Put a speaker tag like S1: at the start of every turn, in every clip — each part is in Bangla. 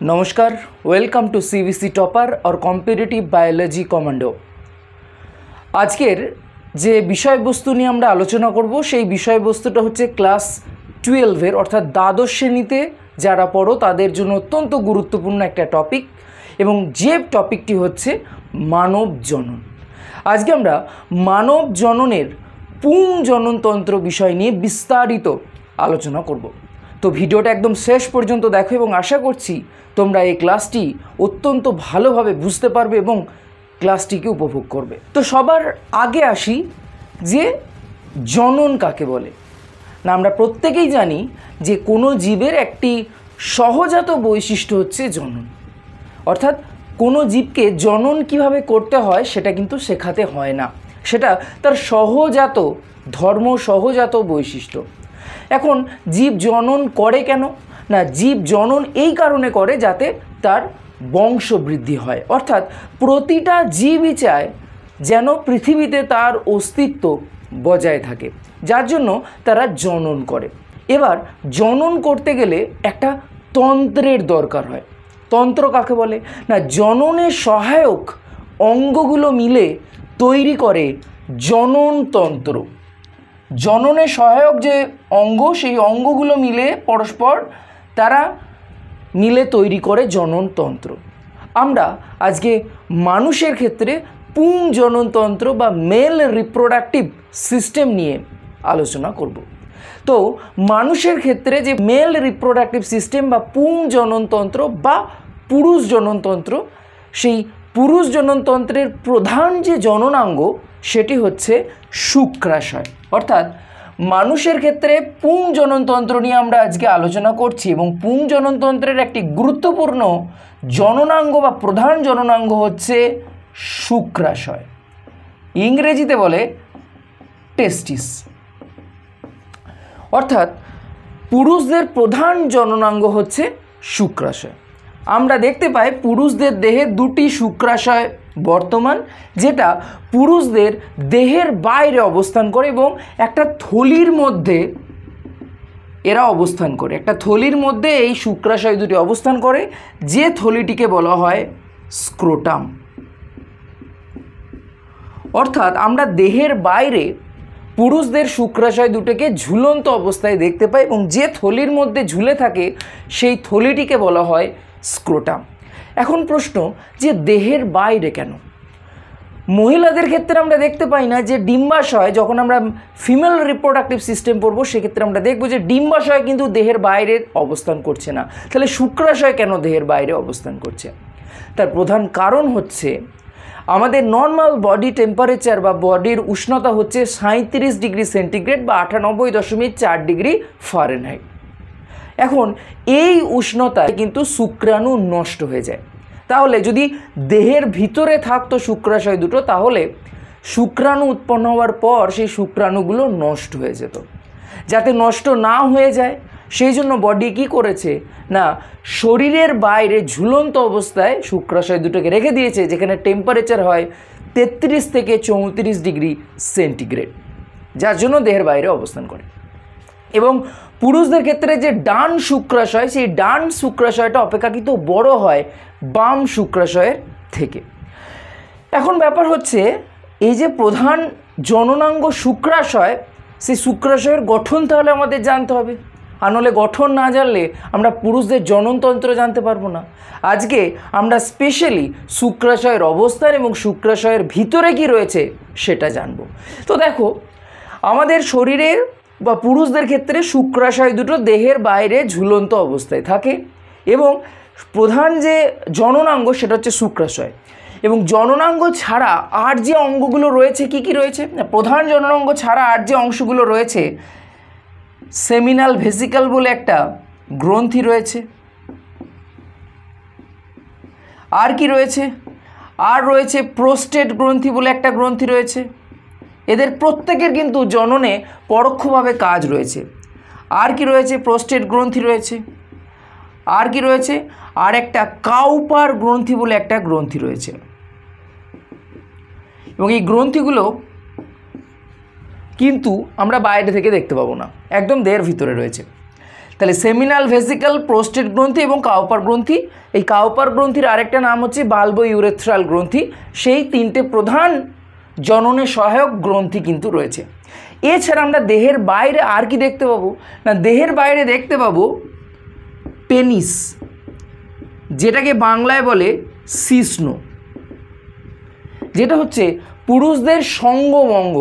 S1: नमस्कार, वेलकम टू सीबीसी टपार और कम्पिटिटिव बायोलॉजी कमांडो। आजकेर जे विषयबस्तु निये आमरा आलोचना करब सेई विषयबस्तुटा होच्छे क्लास 12 अर्थात द्वादश श्रेणीते जारा पढ़ो तादेर जोन्नो अत्यंत गुरुत्वपूर्ण एकटा टपिक एबं जे टपिकटी होच्छे मानव जनन। आजके आमरा मानव जननेर पुंग जननतंत्र विषय निये विस्तारित आलोचना करब। तो भिडियोटा एकदम शेष पर्यन्त देखो एबं आशा करछि তোমরা এই ক্লাসটি অত্যন্ত ভালোভাবে বুঝতে পারবে এবং ক্লাসটিকে উপভোগ করবে। তো সবার আগে আসি যে জনন কাকে বলে। না আমরা প্রত্যেকেই জানি যে কোনো জীবের একটি সহজাত বৈশিষ্ট্য হচ্ছে জনন, অর্থাৎ কোনো জীবকে জনন কিভাবে করতে হয় সেটা কিন্তু শেখাতে হয় না, সেটা তার সহজাত ধর্ম, সহজাত বৈশিষ্ট্য। এখন জীব জনন করে কেন না, জীব জনন এই কারণে করে যাতে তার বংশ বৃদ্ধি হয়, অর্থাৎ প্রতিটা জীবই চায় যেন পৃথিবীতে তার অস্তিত্ব বজায় থাকে, যার জন্য তারা জনন করে। এবার জনন করতে গেলে একটা তন্ত্রের দরকার হয়। তন্ত্র কাকে বলে না, জননের সহায়ক অঙ্গগুলো মিলে তৈরি করে জননতন্ত্র। জননের সহায়ক যে অঙ্গ, সেই অঙ্গগুলো মিলে পরস্পর তারা মিলে তৈরি করে জননতন্ত্র। আমরা আজকে মানুষের ক্ষেত্রে পুং জননতন্ত্র বা মেল রিপ্রোডাক্টিভ সিস্টেম নিয়ে আলোচনা করব। তো মানুষের ক্ষেত্রে যে মেল রিপ্রোডাক্টিভ সিস্টেম বা পুং জননতন্ত্র বা পুরুষ জননতন্ত্র, সেই পুরুষ জননতন্ত্রের প্রধান যে জননাঙ্গ সেটি হচ্ছে শুক্রাশয়। অর্থাৎ মানুষের ক্ষেত্রে পুং জননতন্ত্র নিয়ে আমরা আজকে আলোচনা করছি এবং পুং জননতন্ত্রের একটি গুরুত্বপূর্ণ জননাঙ্গ বা প্রধান জননাঙ্গ হচ্ছে শুক্রাশয়, ইংরেজিতে বলে টেস্টিস। অর্থাৎ পুরুষদের প্রধান জননাঙ্গ হচ্ছে শুক্রাশয়। আমরা দেখতে পাই পুরুষদের দেহে দুটি শুক্রাশয় বর্তমান, যেটা পুরুষদের দেহের বাইরে অবস্থান করে এবং একটা থলির মধ্যে এরা অবস্থান করে। একটা থলির মধ্যে এই শুক্রাশয় দুটি অবস্থান করে, যে থলিটিকে বলা হয় স্ক্রোটাম। অর্থাৎ আমরা দেহের বাইরে পুরুষদের শুক্রাশয় দুটোকে ঝুলন্ত অবস্থায় দেখতে পাই এবং যে থলির মধ্যে ঝুলে থাকে সেই থলিটিকে বলা হয় স্ক্রোটাম। এখন প্রশ্ন যে দেহের বাইরে কেন? মহিলাদের ক্ষেত্রে আমরা দেখতে পাই না যে ডিম্বাশয়, যখন আমরা ফিমেল রিপ্রোডাক্টিভ সিস্টেম পড়বো সেক্ষেত্রে আমরা দেখব যে ডিম্বাশয় কিন্তু দেহের বাইরে অবস্থান করছে না। তাহলে শুক্রাশয় কেন দেহের বাইরে অবস্থান করছে? তার প্রধান কারণ হচ্ছে আমাদের নর্মাল বডি টেম্পারেচার বা বডির উষ্ণতা হচ্ছে 37 ডিগ্রি সেন্টিগ্রেড বা 98.4 ডিগ্রি ফারেনহাইট। এখন এই উষ্ণতায় কিন্তু শুক্রাণু নষ্ট হয়ে যায়। তাহলে যদি দেহের ভিতরে থাকতো শুক্রাশয় দুটো, তাহলে শুক্রাণু উৎপন্ন হওয়ার পর সেই শুক্রাণুগুলো নষ্ট হয়ে যেত। যাতে নষ্ট না হয়ে যায় সেই জন্য বডি কি করেছে না, শরীরের বাইরে ঝুলন্ত অবস্থায় শুক্রাশয় দুটোকে রেখে দিয়েছে, যেখানে টেম্পারেচার হয় 33 থেকে 34 ডিগ্রি সেন্টিগ্রেড, যার জন্য দেহের বাইরে অবস্থান করে। এবং পুরুষদের ক্ষেত্রে যে ডান শুক্রাশয়, সেই ডান শুক্রাশয়টা অপেক্ষাকৃত বড় হয় বাম শুক্রাশয়ের থেকে। এখন ব্যাপার হচ্ছে এই যে প্রধান জননাঙ্গ শুক্রাশয়, সেই শুক্রাশয়ের গঠন তাহলে আমাদের জানতে হবে, আর নাহলে গঠন না জানলে আমরা পুরুষদের জননতন্ত্র জানতে পারবো না। আজকে আমরা স্পেশালি শুক্রাশয়ের অবস্থান এবং শুক্রাশয়ের ভিতরে কি রয়েছে সেটা জানব। তো দেখো, আমাদের শরীরের বা পুরুষদের ক্ষেত্রে শুক্রাশয় দুটো দেহের বাইরে ঝুলন্ত অবস্থায় থাকে এবং প্রধান যে জননাঙ্গ সেটা হচ্ছে শুক্রাশয়। এবং জননাঙ্গ ছাড়া আর যে অঙ্গগুলো রয়েছে কি কি রয়েছে? প্রধান জননাঙ্গ ছাড়া আর যে অংশগুলো রয়েছে, সেমিনাল ভেসিকল বলে একটা গ্রন্থি রয়েছে। আর কি রয়েছে? আর রয়েছে প্রোস্টেট গ্রন্থি বলে একটা গ্রন্থি রয়েছে। এদের প্রত্যেকের কিন্তু জননে পরোক্ষভাবে কাজ রয়েছে। আর কি রয়েছে? প্রোস্টেট গ্রন্থি রয়েছে। আর কি রয়েছে? আর একটা কাউপার গ্রন্থি বলে একটা গ্রন্থি রয়েছে। এবং এই গ্রন্থিগুলো কিন্তু আমরা বাইরে থেকে দেখতে পাবো না, একদম দেহের ভিতরে রয়েছে। তাহলে সেমিনাল ভেসিকল, প্রোস্টেট গ্রন্থি এবং কাউপার গ্রন্থি। এই কাউপার গ্রন্থির আরেকটা নাম হচ্ছে বাল্বো ইউরেথ্রাল গ্রন্থি। সেই তিনটে প্রধান জননে সহায়ক গ্রন্থি কিন্তু রয়েছে। এছাড়া আমরা দেহের বাইরে আর কি দেখতে পাবো না, দেহের বাইরে দেখতে পাবো পেনিস, যেটাকে বাংলায় বলে শিশ্ন, যেটা হচ্ছে পুরুষদের সঙ্গম অঙ্গ।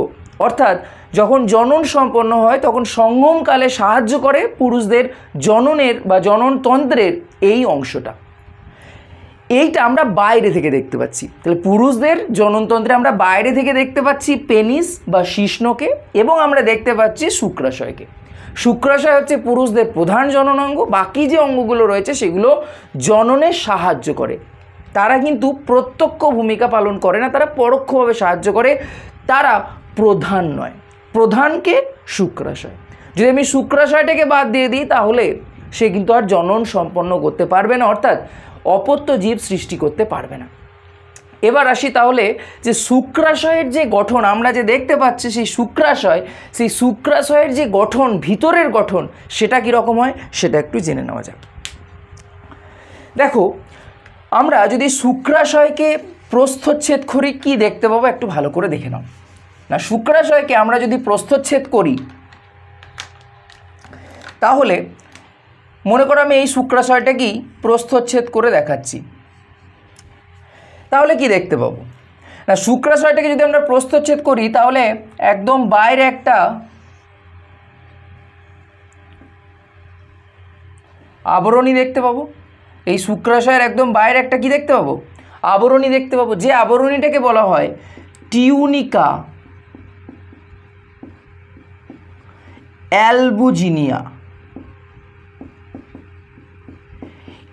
S1: অর্থাৎ যখন জনন সম্পন্ন হয় তখন সঙ্গমকালে সাহায্য করে পুরুষদের জননের বা জননতন্ত্রের এই অংশটা। এইটা আমরা বাইরে থেকে দেখতে পাচ্ছি। তাহলে পুরুষদের জননতন্ত্রে আমরা বাইরে থেকে দেখতে পাচ্ছি পেনিস বা শিশ্নকে, এবং আমরা দেখতে পাচ্ছি শুক্রাশয়কে। শুক্রাশয় হচ্ছে পুরুষদের প্রধান জননাঙ্গ। বাকি যে অঙ্গগুলো রয়েছে সেগুলো জননে সাহায্য করে। তারা কিন্তু প্রত্যক্ষ ভূমিকা পালন করে না, তারা পরোক্ষভাবে সাহায্য করে, তারা প্রধান নয়। প্রধানকে শুক্রাশয়। যদি আমি শুক্রাশয়টাকে বাদ দিয়ে দিই তাহলে সে কিন্তু আর জনন সম্পন্ন করতে পারবে না, অর্থাৎ অপত্য জীব সৃষ্টি করতে পারবে না। এবার আসি তাহলে যে শুক্রাশয়ের যে গঠন আমরা যে দেখতে পাচ্ছি, সেই শুক্রাশয়ের যে গঠন, ভিতরের গঠন, সেটা কীরকম হয় সেটা একটু জেনে নেওয়া যাক। দেখো, আমরা যদি শুক্রাশয়কে প্রস্থচ্ছেদ করি কি দেখতে পাবো একটু ভালো করে দেখে নাও। না, শুক্রাশয়কে আমরা যদি প্রস্থচ্ছেদ করি তাহলে মনে করো আমি এই শুক্রাশয়টাকেই প্রস্থচ্ছেদ করে দেখাচ্ছি, তাহলে কি দেখতে পাবো না, শুক্রাশয়টাকে যদি আমরা প্রস্থচ্ছেদ করি তাহলে একদম বাইরে একটা আবরণী দেখতে পাবো। এই শুক্রাশয়ের একদম বাইরে একটা কি দেখতে পাবো, আবরণী দেখতে পাবো, যে আবরণীটাকে বলা হয় টিউনিকা অ্যালবুজিনিয়া।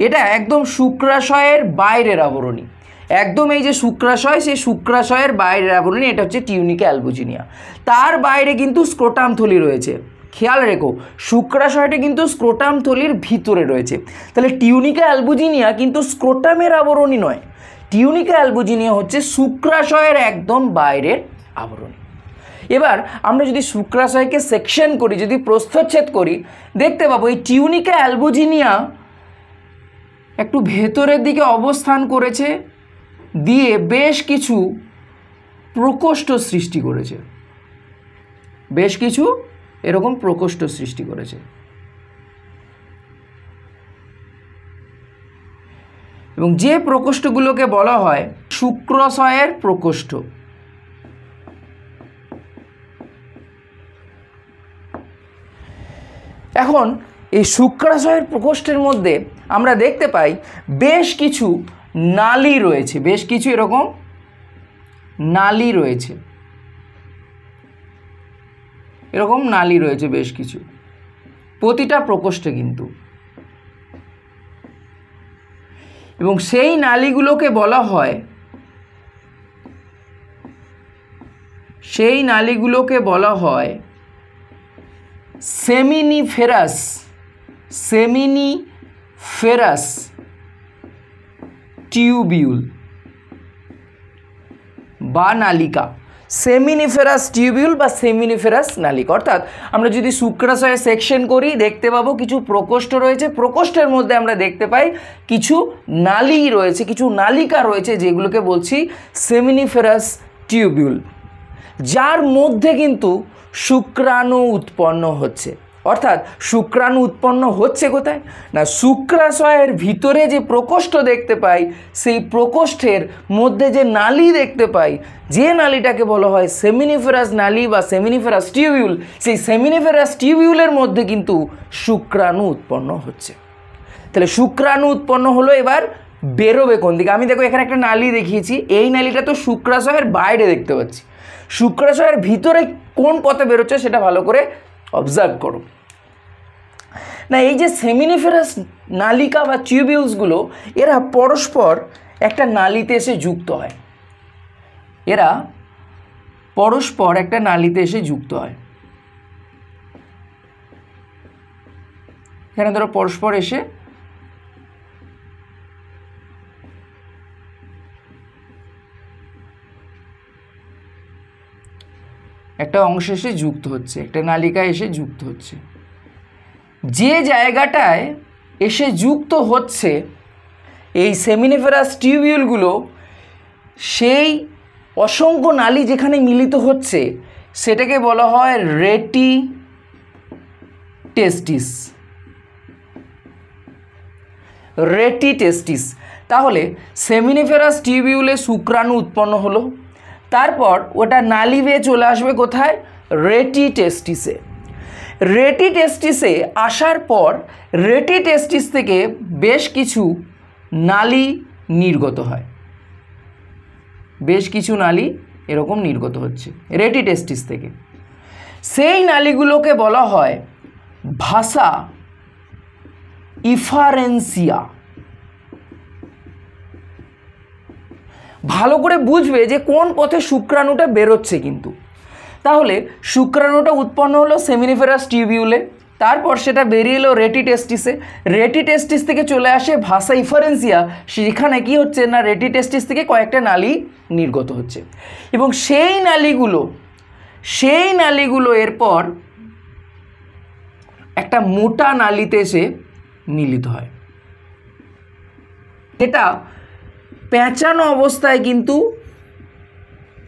S1: এটা একদম শুক্রাশয়ের বাইরের আবরণী, একদম এই যে শুক্রাশয়, সেই শুক্রাশয়ের বাইরের আবরণী, এটা হচ্ছে টিউনিকা অ্যালবুজিনিয়া। তার বাইরে কিন্তু স্ক্রোটাম থলি রয়েছে। খেয়াল রেখো, শুক্রাশয়টা কিন্তু স্ক্রোটাম থলির ভিতরে রয়েছে। তাহলে টিউনিকা অ্যালবুজিনিয়া কিন্তু স্ক্রোটামের আবরণী নয়, টিউনিকা অ্যালবুজিনিয়া হচ্ছে শুক্রাশয়ের একদম বাইরের আবরণী। এবার আমরা যদি শুক্রাশয়কে সেকশন করি, যদি প্রস্থচ্ছেদ করি, দেখতে পাবো এই টিউনিকা অ্যালবুজিনিয়া একটু ভেতরের দিকে অবস্থান করেছে, দিয়ে বেশ কিছু প্রকোষ্ঠ সৃষ্টি করেছে, বেশ কিছু এরকম প্রকোষ্ঠ সৃষ্টি করেছে। এবং যে প্রকোষ্ঠগুলোকে বলা হয় শুক্রাশয়ের প্রকোষ্ঠ। এখন এই শুক্রাশয়ের প্রকোষ্ঠের মধ্যে আমরা দেখতে পাই বেশ কিছু নালী রয়েছে, বেশ কিছু এরকম নালী রয়েছে, এরকম নালী রয়েছে বেশ কিছু প্রতিটা প্রকোষ্ঠে কিন্তু। এবং সেই নালীগুলোকে বলা হয়, সেই নালীগুলোকে বলা হয় সেমিনিফেরাস, সেমিনিফেরাস টিউবিউল বা নালিকা। সেমিনিফেরাস টিউবিউল বা সেমিনিফেরাস নালিকা। অর্থাৎ আমরা যদি শুক্রাশয়ে সেকশন করি দেখতে পাবো কিছু প্রকোষ্ঠ রয়েছে, প্রকোষ্ঠের মধ্যে আমরা দেখতে পাই কিছু নালী রয়েছে, কিছু নালিকা রয়েছে, যেগুলোকে বলছি সেমিনিফেরাস টিউবিউল, যার মধ্যে কিন্তু শুক্রাণু উৎপন্ন হচ্ছে। অর্থাৎ শুক্রাণু উৎপন্ন হচ্ছে কোথায় না, শুক্রাশয়ের ভিতরে যে প্রকোষ্ঠ দেখতে পাই, সেই প্রকোষ্ঠের মধ্যে যে নালী দেখতে পাই, যে নালীটাকে বলা হয় সেমিনিফেরাস নালী বা সেমিনিফেরাস টিউবিউল, সেই সেমিনিফেরাস টিউবিউলের মধ্যে কিন্তু শুক্রাণু উৎপন্ন হচ্ছে। তাহলে শুক্রাণু উৎপন্ন হলো, এবার বেরোবে কোন দিকে? আমি দেখো এখানে একটা নালী দেখিয়েছি, এই নালীটা তো শুক্রাশয়ের বাইরে দেখতে পাচ্ছি, শুক্রাশয়ের ভিতরে কোন পথে বেরোচ্ছে সেটা ভালো করে অবজার্ভ করো না। এই যে সেমিনিফেরাস নালিকা বা টিউবিউলসগুলো, এরা পরস্পর একটা নালীতে এসে যুক্ত হয়, এরা পরস্পর একটা নালীতে এসে যুক্ত হয়। এখানে ধরো পরস্পর এসে একটা অংশ এসে যুক্ত হচ্ছে, একটা নালিকা এসে যুক্ত হচ্ছে। যে জায়গাটায় এসে যুক্ত হচ্ছে এই সেমিনিফেরাস টিউবিউলগুলো, সেই অসংখ্য নালী যেখানে মিলিত হচ্ছে সেটাকে বলা হয় রেটি টেস্টিস। রেটি টেস্টিস। তাহলে সেমিনিফেরাস টিউবিউলে শুক্রাণু উৎপন্ন হলো, তারপর ওটা নালী বেয়ে চলে আসবে কোথায়? রেটি টেস্টিসে। রেটি টেস্টিসে আসার পর রেটি টেস্টিস থেকে বেশ কিছু নালী নির্গত হয়, বেশ কিছু নালী এরকম নির্গত হচ্ছে রেটি টেস্টিস থেকে। সেই নালীগুলোকে বলা হয় ভাসা ইফারেন্সিয়া। ভালো করে বুঝবে যে কোন পথে শুক্রাণুটা বেরোচ্ছে। কিন্তু তাহলে শুক্রাণুটা উৎপন্ন হলো সেমিনিফেরাস টিউবিউলে, তারপর সেটা বেরিয়ে এলো রেটি টেস্টিসে। রেটি টেস্টিস থেকে চলে আসে ভাসা ইফারেন্সিয়া। সেখানে কি হচ্ছে না, রেটি টেস্টিস থেকে কয়েকটা নালী নির্গত হচ্ছে এবং সেই নালীগুলো এরপর একটা মোটা নালীতে এসে মিলিত হয়। এটা পেঁচানো অবস্থায় কিন্তু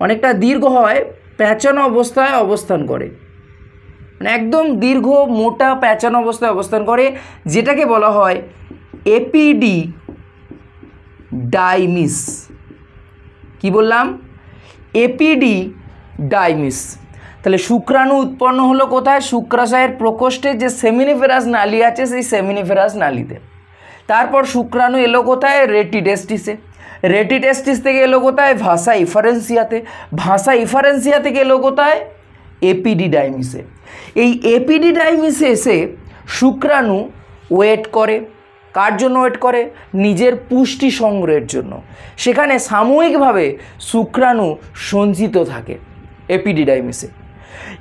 S1: অনেকটা দীর্ঘ হয়, পেঁচানো অবস্থায় অবস্থান করে, মানে একদম দীর্ঘ মোটা পেঁচানো অবস্থায় অবস্থান করে, যেটাকে বলা হয় এপিডিডাইমিস। কি বললাম? এপিডিডাইমিস। তাহলে শুক্রাণু উৎপন্ন হলো কোথায়? শুক্রাশয়ের প্রকোষ্ঠে যে সেমিনিফেরাস নালী আছে সেই সেমিনিফেরাস নালীতে। তারপর শুক্রাণু এলো কোথায়? রেটি টেস্টিসে। রেটি টেস্টিস থেকে এলো কোথায়? ভাসা ইফারেন্সিয়াতে। ভাসা ইফারেন্সিয়া থেকে এলো কোথায়? এপিডিডাইমিসে। এই এপিডিডাইমিসে এসে শুক্রাণু ওয়েট করে। কার জন্য ওয়েট করে? নিজের পুষ্টি সংগ্রহের জন্য। সেখানে সাময়িকভাবে শুক্রাণু সঞ্চিত থাকে এপিডিডাইমিসে,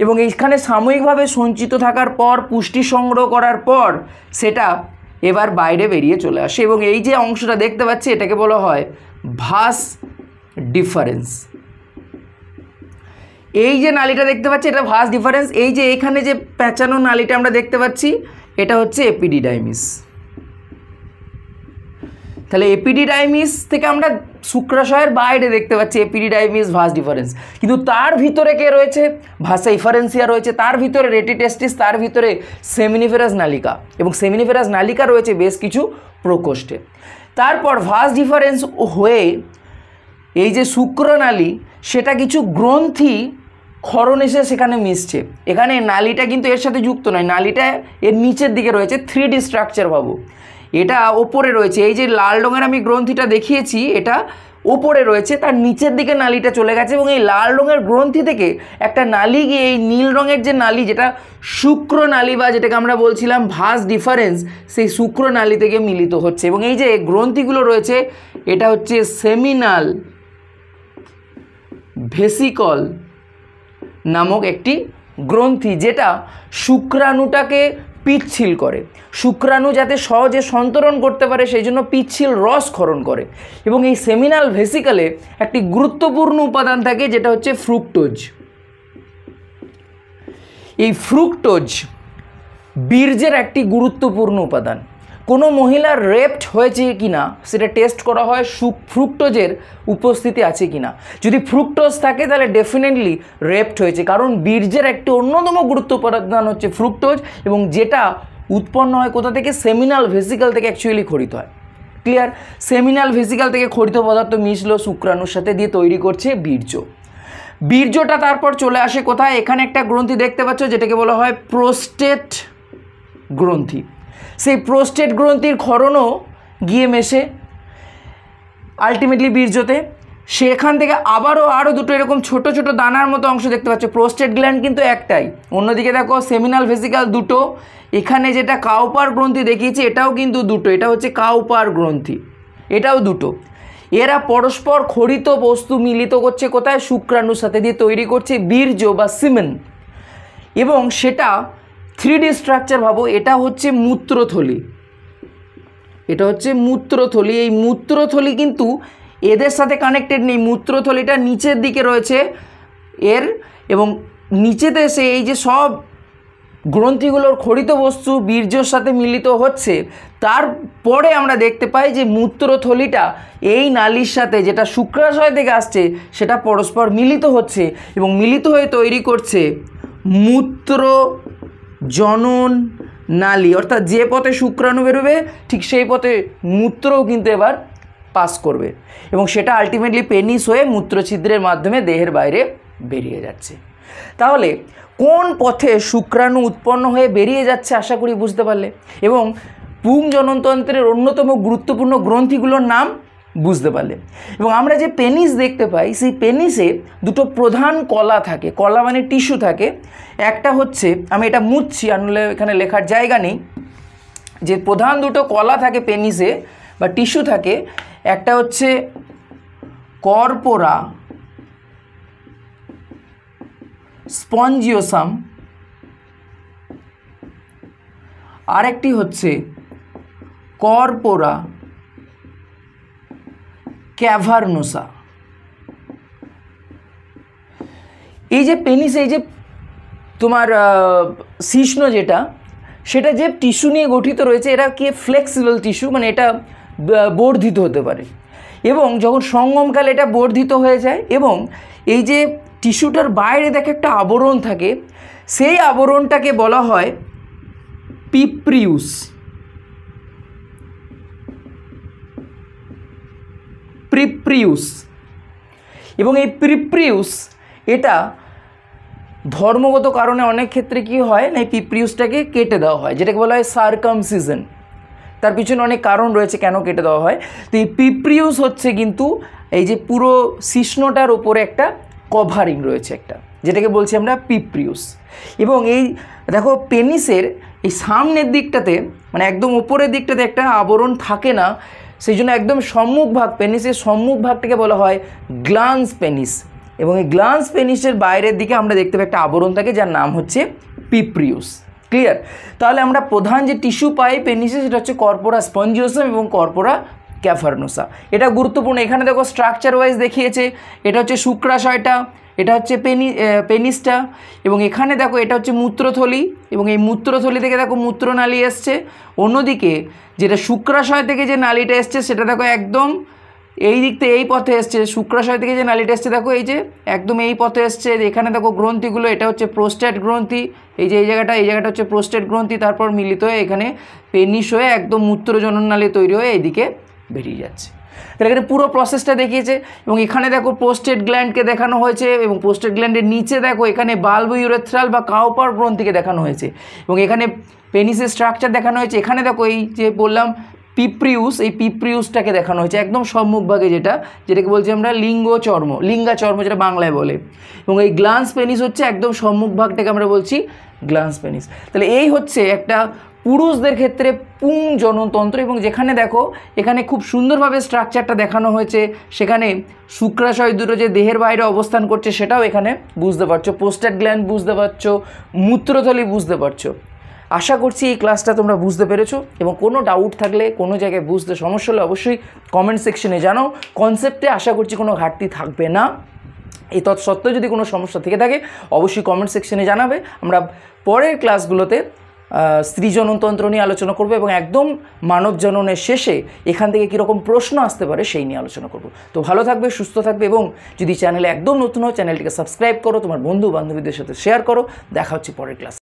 S1: এবং এইখানে সাময়িকভাবে সঞ্চিত থাকার পর পুষ্টি সংগ্রহ করার পর সেটা এবার বাইরে বেরিয়ে চলে আসে, এবং এই যে অংশটা দেখতে পাচ্ছি এটাকে বলা হয় ভাস ডিফারেন্স। এই যে নালীটা দেখতে পাচ্ছি এটা ভাস ডিফারেন্স। এই যে এখানে যে পেঁচানো নালীটা আমরা দেখতে পাচ্ছি এটা হচ্ছে এপিডিডাইমিস। তাহলে এপিডিডাইমিস থেকে আমরা শুক্রাশয়ের বাইরে দেখতে পাচ্ছি এপিডিডাইমিস, ভাস ডিফারেন্স, কিন্তু তার ভিতরে কে রয়েছে? ভাসা ইফারেন্সিয়া রয়েছে, তার ভিতরে রেটি টেস্টিস, তার ভিতরে সেমিনিফেরাস নালিকা, এবং সেমিনিফেরাস নালিকা রয়েছে বেশ কিছু প্রকোষ্ঠে। তারপর ভাস ডিফারেন্স হয়ে এই যে শুক্রনালী সেটা কিছু গ্রন্থি ক্ষরণ এসে সেখানে মিশছে। এখানে নালীটা কিন্তু এর সাথে যুক্ত নয়, নালীটা এর নিচের দিকে রয়েছে, 3D স্ট্রাকচার ভাবো। এটা ওপরে রয়েছে, এই যে লাল রঙের আমি গ্রন্থিটা দেখিয়েছি এটা ওপরে রয়েছে, তার নিচের দিকে নালীটা চলে গেছে, এবং এই লাল রঙের গ্রন্থি থেকে একটা নালী গিয়ে এই নীল রঙের যে নালী, যেটা শুক্রনালী বা যেটাকে আমরা বলছিলাম ভাস ডিফারেন্স, সেই শুক্রনালী থেকে মিলিত হচ্ছে। এবং এই যে গ্রন্থিগুলো রয়েছে এটা হচ্ছে সেমিনাল ভেসিকল নামক একটি গ্রন্থি, যেটা শুক্রাণুটাকে পিচ্ছিল করে। শুক্রাণু যাতে সহজে সন্তরণ করতে পারে সেই জন্য পিচ্ছিল রস ক্ষরণ করে। এবং এই সেমিনাল ভেসিকলে একটি গুরুত্বপূর্ণ উপাদান থাকে যেটা হচ্ছে ফ্রুক্টোজ। এই ফ্রুক্টোজ বীর্যের একটি গুরুত্বপূর্ণ উপাদান। কোনো মহিলার রেপ্ট হয়েছে কিনা সেটা টেস্ট করা হয় ফ্রুক্টোজের উপস্থিতি আছে কিনা। যদি ফ্রুক্টোজ থাকে তাহলে ডেফিনেটলি রেপ্ট হয়েছে, কারণ বীর্যের একটি অন্যতম গুরুত্বপূর্ণ উপাদান হচ্ছে ফ্রুক্টোজ, এবং যেটা উৎপন্ন হয় কোথা থেকে? সেমিনাল ভেসিকল থেকে অ্যাকচুয়ালি খরিত হয়। ক্লিয়ার? সেমিনাল ভেসিকল থেকে খরিত পদার্থ মিশলো শুক্রাণুর সাথে, দিয়ে তৈরি করছে বীর্য। বীর্যটা তারপর চলে আসে কোথায়? এখানে একটা গ্রন্থি দেখতে পাচ্ছ যেটাকে বলা হয় প্রোস্টেট গ্রন্থি। সেই প্রোস্টেট গ্রন্থির ক্ষরণও গিয়ে মেশে আলটিমেটলি বীর্যতে। সেখান থেকে আরও দুটো এরকম ছোট ছোট দানার মতো অংশ দেখতে পাচ্ছ। প্রোস্টেট গ্ল্যান্ড কিন্তু একটাই, অন্যদিকে দেখো সেমিনাল ভেসিকল দুটো। এখানে যেটা কাউপার গ্রন্থি দেখিয়েছি এটাও কিন্তু দুটো, এটা হচ্ছে কাউপার গ্রন্থি, এটাও দুটো। এরা পরস্পর খরিত বস্তু মিলিত করছে কোথায়? শুক্রাণুর সাথে, দিয়ে তৈরি করছে বীর্য বা সিমেন, এবং সেটা 3D স্ট্রাকচার ভাবো। এটা হচ্ছে মূত্রথলি, এটা হচ্ছে মূত্রথলি। এই মূত্রথলি কিন্তু এদের সাথে কানেক্টেড নেই, মূত্রথলিটা নিচের দিকে রয়েছে এর, এবং নিচেতে এসে এই যে সব গ্রন্থিগুলোর খরিত বস্তু বীর্যর সাথে মিলিত হচ্ছে, তারপরে আমরা দেখতে পাই যে মূত্রথলিটা এই নালীর সাথে, যেটা শুক্রাশয় থেকে আসছে, সেটা পরস্পর মিলিত হচ্ছে এবং মিলিত হয়ে তৈরি করছে মূত্র জনন নালী। অর্থাৎ যে পথে শুক্রাণু বেরোবে ঠিক সেই পথে মূত্রও কিন্তু এবার পাস করবে এবং সেটা আলটিমেটলি পেনিস হয়ে মূত্রছিদ্রের মাধ্যমে দেহের বাইরে বেরিয়ে যাচ্ছে। তাহলে কোন পথে শুক্রাণু উৎপন্ন হয়ে বেরিয়ে যাচ্ছে আশা করি বুঝতে পারলে, এবং পুং জননতন্ত্রের অন্যতম গুরুত্বপূর্ণ গ্রন্থিগুলোর নাম বুঝতে পারলে। এবং আমরা যে পেনিস দেখতে পাই, সেই পেনিসে দুটো প্রধান কলা থাকে। কলা মানে টিস্যু থাকে। একটা হচ্ছে, আমি এটা মুছছি আনলে এখানে লেখার জায়গা নেই, যে প্রধান দুটো কলা থাকে পেনিসে বা টিস্যু থাকে, একটা হচ্ছে কর্পোরা স্পঞ্জিওসাম, আরেকটি হচ্ছে কর্পোরা ক্যাভার্নোসা। এই যে পেনিস, এই যে তোমার শিশ্ন যেটা, সেটা যে টিস্যু নিয়ে গঠিত রয়েছে, এটা কি ফ্লেক্সিবল টিস্যু, মানে এটা বর্ধিত হতে পারে এবং যখন সঙ্গমকালে এটা বর্ধিত হয়ে যায় এবং এই যে টিস্যুটার বাইরে দেখে একটা আবরণ থাকে, সেই আবরণটাকে বলা হয় পিপ্রিউস। প্রিপ্রিউস। এবং এই প্রিপ্রিউস এটা ধর্মগত কারণে অনেক ক্ষেত্রে কি হয় না, এই পিপ্রিউসটাকে কেটে দেওয়া হয়, যেটাকে বলা হয় সার্কামসিজন। তার পিছনে অনেক কারণ রয়েছে কেন কেটে দেওয়া হয়। তো এই পিপ্রিউস হচ্ছে কিন্তু এই যে পুরো শিশ্নটার উপরে একটা কভারিং রয়েছে একটা, যেটাকে বলছি আমরা পিপ্রিউস। এবং এই দেখো পেনিসের এই সামনের দিকটাতে, মানে একদম উপরের দিকটাতে একটা আবরণ থাকে না, সেই জন্য একদম সম্মুখভাগ, পেনিসের সম্মুখভাগটাকে বলা হয় গ্লান্স পেনিস। এবং এই গ্লান্স পেনিসের বাইরের দিকে আমরা দেখতে পাই একটা আবরণ থাকে, যার নাম হচ্ছে পিপ্রিউস। ক্লিয়ার? তাহলে আমরা প্রধান যে টিস্যু পাই পেনিসে, সেটা হচ্ছে কর্পোরা স্পঞ্জিওসাম এবং কর্পোরা ক্যাভার্নোসা। এটা গুরুত্বপূর্ণ। এখানে দেখো স্ট্রাকচার ওয়াইজ দেখিয়েছে, এটা হচ্ছে শুক্রাশয়টা, এটা হচ্ছে পেনিসটা, এবং এখানে দেখো এটা হচ্ছে মূত্রথলি, এবং এই মূত্রথলি থেকে দেখো মূত্রনালী এসছে। অন্যদিকে যেটা শুক্রাশয় থেকে যে নালীটা এসছে, সেটা দেখো একদম এই দিক থেকে এই পথে এসছে। শুক্রাশয় থেকে যে নালীটা এসছে দেখো এই যে একদম এই পথে এসছে। এখানে দেখো গ্রন্থিগুলো, এটা হচ্ছে প্রোস্টেট গ্রন্থি, এই যে এই জায়গাটা হচ্ছে প্রোস্টেট গ্রন্থি, তারপর মিলিত হয়ে এখানে পেনিস হয়ে একদম মূত্রজননালী তৈরি হয়ে এইদিকে বেরিয়ে যাচ্ছে। তাহলে এখানে পুরো প্রসেসটা দেখিয়েছে। এবং এখানে দেখো প্রোস্টেট গ্ল্যান্ডকে দেখানো হয়েছে, এবং প্রোস্টেট গ্ল্যান্ডের নিচে দেখো এখানে বাল্ব ইউরেথ্রাল বা কাউপার গ্রন্থিকে দেখানো হয়েছে, এবং এখানে পেনিসের স্ট্রাকচার দেখানো হয়েছে। এখানে দেখো এই যে বললাম পিপ্রিউস, এই পিপ্রিউসটাকে দেখানো হয়েছে একদম সম্মুখভাগে, যেটাকে বলছি আমরা লিঙ্গাচর্ম যেটা বাংলায় বলে। এবং এই গ্লান্স পেনিস হচ্ছে একদম সম্মুখভাগটাকে আমরা বলছি গ্লান্স পেনিস। তাহলে এই হচ্ছে একটা পুরুষদের ক্ষেত্রে পুং জননতন্ত্র। এবং যেখানে দেখো এখানে খুব সুন্দরভাবে স্ট্রাকচারটা দেখানো হয়েছে, সেখানে শুক্রাশয় দুটো যে দেহের বাইরে অবস্থান করছে সেটাও এখানে বুঝতে পারছো, প্রোস্টেট গ্ল্যান্ড বুঝতে পারছো, মূত্রথলি বুঝতে পারছো। আশা করছি এই ক্লাসটা তোমরা বুঝতে পেরেছো, এবং কোনো ডাউট থাকলে, কোনো জায়গায় বুঝতে সমস্যা হলে অবশ্যই কমেন্ট সেকশনে জানাও। কনসেপ্টে আশা করছি কোনো ঘাটতি থাকবে না। এই তৎসত্ত্বেও যদি কোনো সমস্যা থেকে থাকে অবশ্যই কমেন্ট সেকশনে জানাবে। আমরা পরের ক্লাসগুলোতে স্ত্রী জননতন্ত্র নিয়ে আলোচনা করব, এবং একদম মানব জননের শেষে এখান থেকে কীরকম প্রশ্ন আসতে পারে সেই নিয়ে আলোচনা করব। তো ভালো থাকবে, সুস্থ থাকবে, এবং যদি চ্যানেলে একদম নতুন হও চ্যানেলটিকে সাবস্ক্রাইব করো, তোমার বন্ধু বান্ধবীদের সাথে শেয়ার করো। দেখা হচ্ছে পরের ক্লাসে।